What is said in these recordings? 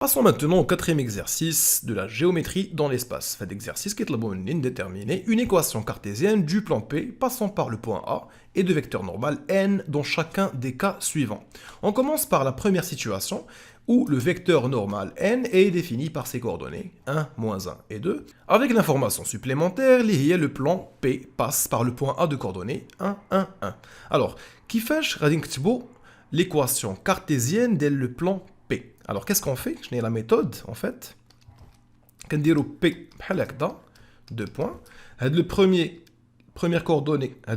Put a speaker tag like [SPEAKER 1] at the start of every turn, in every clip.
[SPEAKER 1] Passons maintenant au quatrième exercice de la géométrie dans l'espace. Fait d'exercice qui est de déterminer une équation cartésienne du plan P passant par le point A et de vecteurs normal n dans chacun des cas suivants. On commence par la première situation où le vecteur normal n est défini par ses coordonnées 1, moins 1 et 2. Avec l'information supplémentaire, liée le plan P passe par le point A de coordonnées 1, 1, 1. Alors, qui fait l'équation cartésienne dès le plan P. Alors, qu'est-ce qu'on fait? Je n'ai la méthode, en fait. On dire P, deux points. Le première coordonnée, on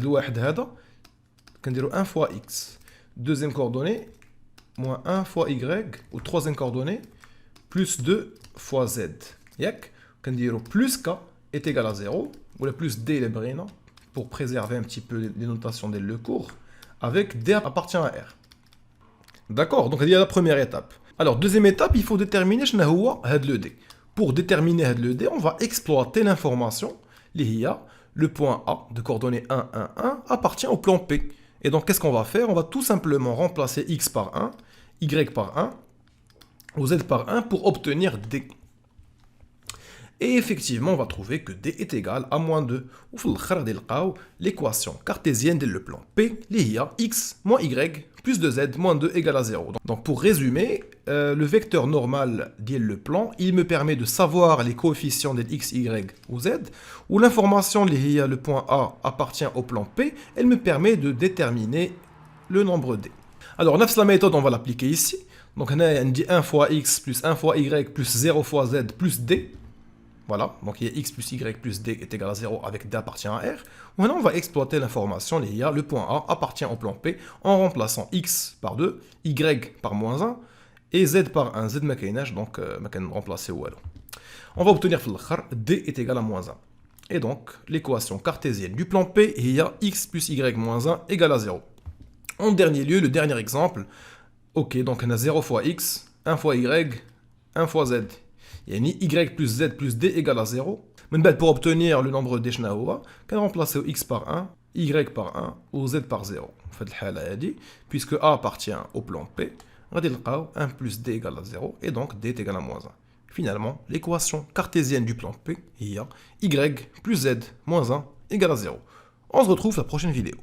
[SPEAKER 1] dire 1 fois x. Deuxième coordonnée, moins 1 fois y. Ou troisième coordonnée, plus 2 fois z. On dire plus k est égal à 0. Ou le plus d, pour préserver un petit peu les notations dès le cours. Avec d appartient à r. D'accord, donc il y a la première étape. Alors, deuxième étape, il faut déterminer le d. Pour déterminer le d, on va exploiter l'information. Le point A de coordonnées 1, 1, 1 appartient au plan P. Et donc, qu'est-ce qu'on va faire? On va tout simplement remplacer x par 1, y par 1, ou z par 1 pour obtenir d. Et effectivement, on va trouver que d est égal à moins 2. Ou l'équation cartésienne de le plan P, x moins y plus 2z moins 2 égale à 0. Donc pour résumer, le vecteur normal dit le plan, il me permet de savoir les coefficients de x, y ou z, ou l'information liée le point A appartient au plan P, elle me permet de déterminer le nombre d. Alors, la méthode, on va l'appliquer ici. Donc on dit 1 fois x plus 1 fois y plus 0 fois z plus d. Voilà, donc il y a x plus y plus d est égal à 0 avec d appartient à r. Maintenant, on va exploiter l'information liée à le point A appartient au plan P en remplaçant x par 2, y par moins 1 et z par 1. Z ma kaynach, donc ma kan remplacer walou. On va obtenir d est égal à moins 1. Et donc, l'équation cartésienne du plan P, il y a x plus y moins 1 égale à 0. En dernier lieu, le dernier exemple, ok, donc on a 0 fois x, 1 fois y, 1 fois z. Il y a y plus z plus d égale à 0. Mais pour obtenir le nombre d, on va remplacer x par 1, y par 1 ou z par 0. Puisque a appartient au plan P, on va 1 plus d égale à 0 et donc d est égal à moins 1. Finalement, l'équation cartésienne du plan P, il y a y plus z moins 1 égale à 0. On se retrouve la prochaine vidéo.